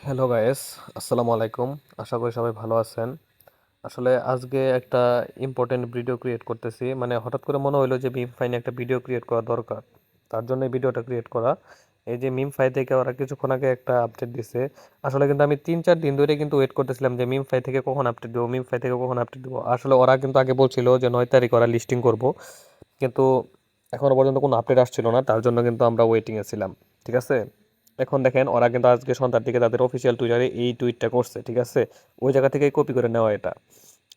Hello guys, আসসালামু আলাইকুম। আশা করি সবাই ভালো আছেন। আসলে আজকে একটা ইম্পর্টেন্ট ভিডিও ক্রিয়েট করতেছি। মানে হঠাৎ করে মনে হলো যে মিম ফাই নিয়ে একটা ভিডিও ক্রিয়েট করা দরকার। তার জন্য এই ভিডিওটা ক্রিয়েট করা। এই যে মিম ফাই থেকে ওরা কিছুক্ষণ আগে একটা আপডেট দিছে। আসলে কিন্তু আমি ৩-৪ দিন ধরে কিন্তু ওয়েট করতেছিলাম যে মিম ফাই থেকে কখন আপডেট দেবো, মিম ফাই থেকে কখন আপডেট দেবো। আসলে ওরা কিন্তু আগে বলছিল যে ৯ তারিখ ওরা লিস্টিং করব। কিন্তু এখনো পর্যন্ত কোনো আপডেট আসছিল না। তার জন্য কিন্তু আমরা ওয়েটিংয়ে ছিলাম। ঠিক আছে? এখন দেখেন ওরা কিন্তু আজকে সন্ধ্যার দিকে তাদের অফিসিয়াল টুইটারে এই টুইটটা করছে। ঠিক আছে? ওই জায়গা থেকেই কপি করে নেওয়া এটা।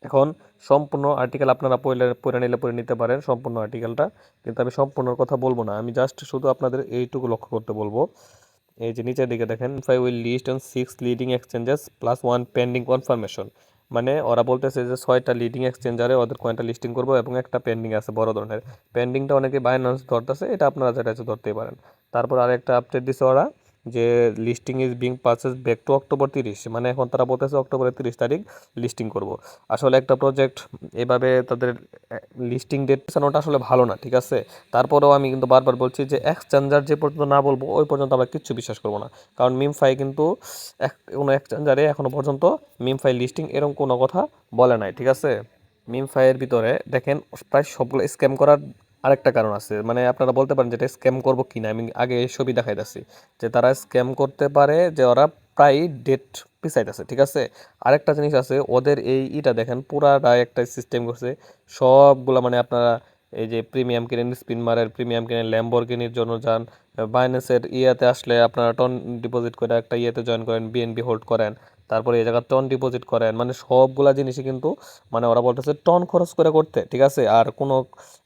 এখন সম্পূর্ণ আর্টিকেল আপনারা পড়ে নিলে পড়ে নিতে পারেন সম্পূর্ণ আর্টিকেলটা। কিন্তু আমি সম্পূর্ণ কথা বলবো না। আমি জাস্ট শুধু আপনাদের এইটুকু লক্ষ্য করতে বলবো। এই যে নিচের দিকে দেখেন, Pi will list on 6 leading exchanges plus 1 pending confirmation. মানে ওরা বলতেছে যে 6টা লিডিং এক্সচেঞ্জারে ওদের কয়েনটা লিস্টিং করবো এবং একটা পেন্ডিং আছে বড় ধরনের। পেন্ডিংটা অনেকে বাইন্যান্স ধরতেছে, এটা আপনারা যেটা আছে ধরতেই পারেন। তারপর আরেকটা আপডেট দিছে ওরা যে listing is being purchase back to October 30, মানে এখন তারা বলতেছে অক্টোবরের 30 তারিখ লিস্টিং করব। আসলে একটা প্রজেক্ট এভাবে তাদের লিস্টিং ডেট জানানোটা আসলে ভালো না। ঠিক আছে? তারপরেও আমি কিন্তু বারবার বলছি যে এক্সচেঞ্জার যে পর্যন্ত না বলবো ওই পর্যন্ত আমরা কিচ্ছু বিশ্বাস করবো না। কারণ মিমফাই কিন্তু কোনো এক্সচেঞ্জারে এখনো পর্যন্ত মিমফাই লিস্টিং এরকম কোনো কথা বলে নাই। ঠিক আছে? মিমফাইয়ের ভিতরে দেখেন প্রায় সবগুলো স্ক্যাম করার আরেকটা কারণ আছে। মানে আপনারা বলতে পারেন যেটা স্ক্যাম করবো কিনা, আমি আগে এই ছবি দেখাইতেছি যে তারা স্ক্যাম করতে পারে যে ওরা প্রায় ডেট পিছাইতেছে। ঠিক আছে? আরেকটা জিনিস আছে ওদের এইটা দেখেন পুরাটাই একটা সিস্টেম করছে সবগুলা। মানে আপনারা এই যে প্রিমিয়াম কিনেন, স্পিন মারের প্রিমিয়াম কিনেন, ল্যাম্বরগিনির জন্য যান, বাইন্যান্সের ইয়াতে আসলে আপনারা টন ডিপোজিট করে একটা ইয়েতে জয়েন করেন, বিএনবি হোল্ড করেন, তারপরে এই জায়গায় টন ডিপোজিট করেন। মানে সবগুলা জিনিসই কিন্তু মানে ওরা বলতেছে টন খরচ করে করতে। ঠিক আছে? আর কোনো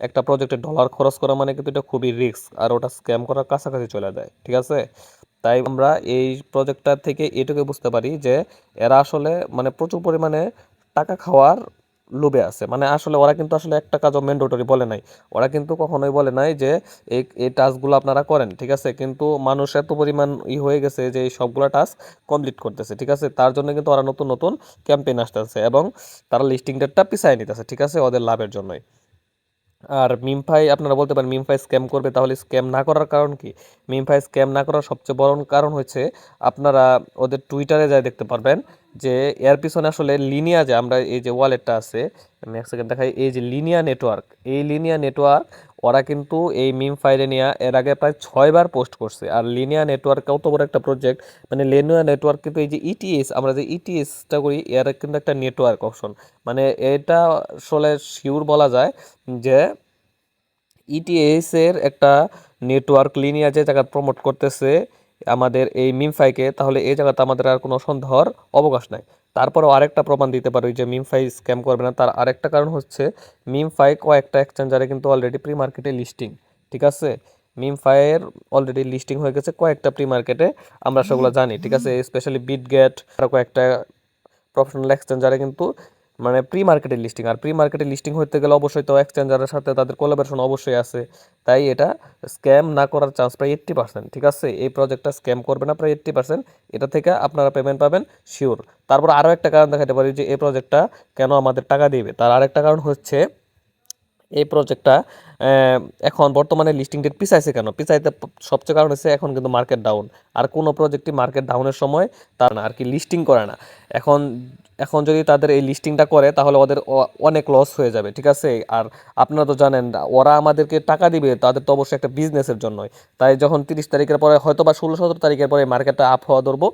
একটা প্রজেক্টে ডলার খরচ করা মানে কিন্তু এটা খুবই রিস্ক, আর ওটা স্ক্যাম করার কাছাকাছি চলে যায়। ঠিক আছে? তাই আমরা এই প্রজেক্টটা থেকে এটুকু বুঝতে পারি যে এরা আসলে মানে প্রচুর পরিমাণে টাকা খাওয়ার লোভে আছে। মানে আসলে ওরা কিন্তু আসলে একটা কাজও ম্যান্ডেটরি বলে নাই। ওরা কিন্তু কখনোই বলে নাই যে এই এই টাস্কগুলো আপনারা করেন। ঠিক আছে? কিন্তু মানুষ এত পরিমাণ হয়ে গেছে যে এই সবগুলা টাস্ক কমপ্লিট করতেছে। ঠিক আছে? তার জন্য কিন্তু ওরা নতুন নতুন ক্যাম্পেইন আসতেছে এবং তারা লিস্টিং ডেটটা পিছায় নিতেছে। ঠিক আছে? ওদের লাভের জন্যই। আর মিমফাই আপনারা বলতে পারেন মিমফাই স্ক্যাম করবে, তাহলে স্ক্যাম না করার কারণ কি? মিমফাই স্ক্যাম না করার সবচেয়ে বড় কারণ হচ্ছে আপনারা ওদের টুইটারে যাই দেখতে পারবেন যে এর পিছনে আসলে লিনিয়া, যে আমরা এই যে ওয়ালেটটা আছে, আমি এক সেকেন্ড দেখাই, এই যে লিনিয়া নেটওয়ার্ক, এই লিনিয়া নেটওয়ার্ক ওরা কিন্তু এই মিম ফাইলে নিয়ে এর আগে প্রায় 6বার পোস্ট করছে। আর লিনিয়া নেটওয়ার্ক কত বড় একটা প্রজেক্ট, মানে লিনিয়া নেটওয়ার্ক কিন্তু এই যে ইটিএস, আমরা যে ইটিএসটা করি এর কিন্তু একটা নেটওয়ার্ক অপশন। মানে এটা আসলে শিওর বলা যায় যে ইটিএস এর একটা নেটওয়ার্ক লিনিয়া যে জায়গা প্রমোট করতেছে আমাদের এই মিমফাইকে, তাহলে এই জায়গাতে আমাদের আর কোনো সন্দেহর অবকাশ নাই। তারপরেও আরেকটা প্রমাণ দিতে পারি যে মিমফাই স্ক্যাম করবে না, তার আরেকটা কারণ হচ্ছে মিমফাই কয়েকটা এক্সচেঞ্জারে কিন্তু অলরেডি প্রি মার্কেটে লিস্টিং। ঠিক আছে? মিমফাইয়ের অলরেডি লিস্টিং হয়ে গেছে কয়েকটা প্রি মার্কেটে, আমরা সেগুলো জানি। ঠিক আছে? স্পেশালি বিটগেট আর কয়েকটা প্রফেশনাল এক্সচেঞ্জারে কিন্তু মানে প্রি মার্কেটের লিস্টিং, আর প্রি মার্কেটের লিস্টিং হতে গেলে অবশ্যই তো এক্সচেঞ্জারের সাথে তাদের কোলাবোরেশন অবশ্যই আছে। তাই এটা স্ক্যাম না করার চান্স প্রায় 80%। ঠিক আছে? এই প্রজেক্টটা স্ক্যাম করবে না প্রায় 80%, এটা থেকে আপনারা পেমেন্ট পাবেন শিওর। তারপর আরও একটা কারণ দেখাতে পারি যে এই প্রজেক্টটা কেন আমাদের টাকা দিবে। তার আরেকটা কারণ হচ্ছে এই প্রজেক্টটা এখন বর্তমানে লিস্টিং ডেট পিছাইছে কেন? পিছাইতে সবচেয়ে কারণ হচ্ছে এখন কিন্তু মার্কেট ডাউন। আর কোনো প্রজেক্টই মার্কেট ডাউনের সময় তার না আর কি লিস্টিং করে না। এখন এখন যদি তাদের এই লিস্টিংটা করে তাহলে ওদের অনেক লস হয়ে যাবে। ঠিক আছে? আর আপনারা তো জানেন ওরা আমাদেরকে টাকা দিবে তাদের তো অবশ্যই একটা বিজনেসের জন্যই। তাই যখন 30 তারিখের পরে হয়তো বা 16-17 তারিখের পরে মার্কেটটা আপ হওয়া ধরবো,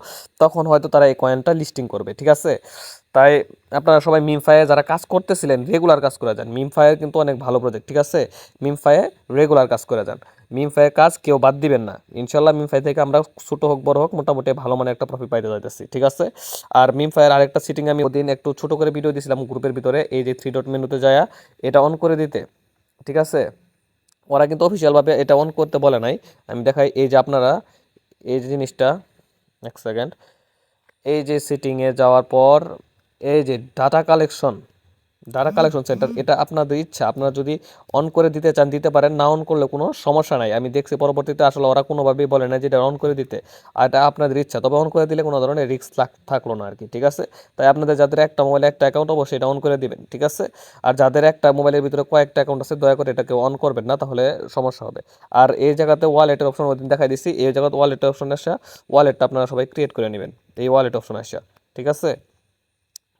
তখন হয়তো তারা এই কয়েনটা লিস্টিং করবে। ঠিক আছে? তাই আপনারা সবাই মিমফায়ে যারা কাজ করতেছিলেন রেগুলার কাজ করে যান। মিমফায়ের কিন্তু অনেক ভালো প্রজেক্ট। ঠিক আছে? মিমফায়ে রেগুলার কাজ করে যান। মিমফায়ের কাজ কেউ বাদ দিবেন না। ইনশাল্লাহ মিমফাই থেকে আমরা ছোট হোক বড় হোক মোটামুটি ভালো মানে একটা প্রফিট পাইতে যাইতেছি। ঠিক আছে? আর মিমফায়ের আরেকটা সিটিং আমি ওদিন একটু ছোট করে ভিডিও দিয়েছিলাম গ্রুপের ভিতরে, এই যে 3 ডট মেনুতে যায় এটা অন করে দিতে। ঠিক আছে? ওরা কিন্তু অফিসিয়ালভাবে এটা অন করতে বলে নাই। আমি দেখাই, এই যে আপনারা এই যে জিনিসটা, এক সেকেন্ড, এই যে সেটিংয়ে যাওয়ার পর এই যে data collection, data collection centre এটা আপনাদের ইচ্ছা, আপনারা যদি অন করে দিতে চান দিতে পারেন, না অন করলে কোনো সমস্যা নাই। আমি দেখছি পরবর্তীতে আসলে ওরা কোনোভাবেই বলে না যে এটা অন করে দিতে, আর এটা আপনাদের ইচ্ছা। তবে অন করে দিলে কোনো ধরনের রিস্ক থাকলো না আর কি, ঠিক আছে। তাই আপনাদের যাদের একটা মোবাইলে একটা অ্যাকাউন্ট অবশ্যই এটা অন করে দিবেন, ঠিক আছে। আর যাদের একটা মোবাইলের ভিতরে কয়েকটা অ্যাকাউন্ট আছে দয়া করে এটাকে অন করবেন না, তাহলে সমস্যা হবে। আর এই জায়গাতে ওয়ালেটের অপশন ওই দিন দেখাই দিচ্ছি, এই জায়গাতে ওয়ালেটের অপশন আসা, ওয়ালেটটা আপনারা সবাই ক্রিয়েট করে নেবেন, এই ওয়ালেট অপশন আসা, ঠিক আছে।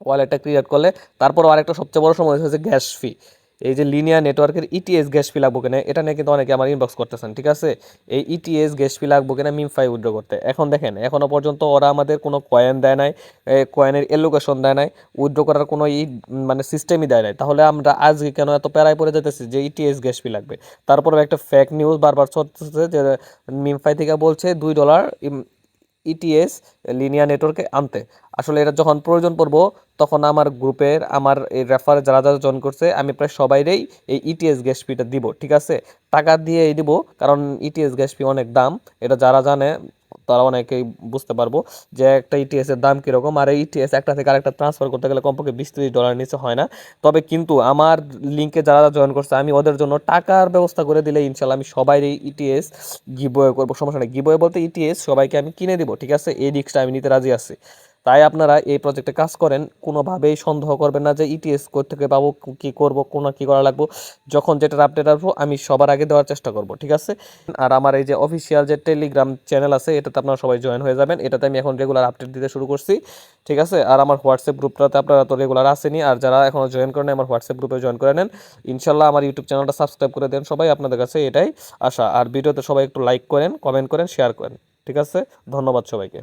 ওয়ালেটটা ক্রিয়েট করলে তারপর আরেকটা সবচেয়ে বড় সমস্যা হচ্ছে গ্যাস ফি। এই যে লিনিয়ার নেটওয়ার্কের ইটিএস গ্যাস ফি লাগবো কিনা, এটা নিয়ে কিন্তু অনেকে আমার ইনবক্স করতেছেন, ঠিক আছে। এই ইটিএস গ্যাস ফি লাগবো কিনা মিমফাই উইথড্র করতে, এখন দেখেন এখনো পর্যন্ত ওরা আমাদের কোনো কয়েন দেয় নাই, কয়েনের এলোকেশন দেয় নাই, উইথড্র করার কোনো মানে সিস্টেমই দেয় নাই। তাহলে আমরা আজকে কেন এত প্যারায় পড়ে যেতেছি যে ইটিএস গ্যাস ফি লাগবে? তারপরে একটা ফেক নিউজ বারবার চলতেছে যে মিমফাই থেকে বলছে $2 ইটিএস লিনিয়ার নেটওয়ার্কে আনতে। আসলে এটা যখন প্রয়োজন পড়বো তখন আমার গ্রুপের আমার এই রেফারে যারা যারা জয়েন করছে আমি প্রায় সবাইরেই এই ইটিএস গ্যাস ফিটা দিব, ঠিক আছে। টাকা দিয়েই দিব, কারণ ইটিএস গ্যাস ফি অনেক দাম। এটা যারা জানে তারা অনেকেই বুঝতে পারবো যে একটা ইটিএস এর দাম কীরকম। আর এই ইটিএস একটা থেকে আরেকটা ট্রান্সফার করতে গেলে কমপক্ষে $20-30 নিচে হয় না। তবে কিন্তু আমার লিঙ্কে যারা জয়েন করছে আমি ওদের জন্য টাকার ব্যবস্থা করে দিলে ইনশাল্লাহ আমি সবাই এই ইটিএস গিভওয়ে করবো, সমস্যা নেই। গিভওয়ে বলতে ইটিএস সবাইকে আমি কিনে দিব, ঠিক আছে। এই রিস্কটা আমি নিতে রাজি আছি। তাই আপনারা এই প্রজেক্টে কাজ করেন, কোনোভাবেই সন্দেহ করবেন না যে ইটিএস থেকে পাবো, কী করবো, কোনো কী করা লাগবো। যখন যেটার আপডেট আসবো আমি সবার আগে দেওয়ার চেষ্টা করব, ঠিক আছে। আর আমার এই যে অফিসিয়াল যে টেলিগ্রাম চ্যানেল আছে এটাতে আপনারা সবাই জয়েন হয়ে যাবেন, এটাতে আমি এখন রেগুলার আপডেট দিতে শুরু করছি, ঠিক আছে। আর আমার হোয়াটসঅ্যাপ গ্রুপটাতে আপনারা তো রেগুলার আসেনি, আর যারা এখনও জয়েন করেন আমার হোয়াটসঅ্যাপ গ্রুপে জয়েন করে নেন। ইনশাল্লাহ আমার ইউটিউব চ্যানেলটা সাবস্ক্রাইব করে দেন সবাই, আপনাদের কাছে এটাই আশা। আর ভিডিওতে সবাই একটু লাইক করেন, কমেন্ট করেন, শেয়ার করেন, ঠিক আছে। ধন্যবাদ সবাইকে।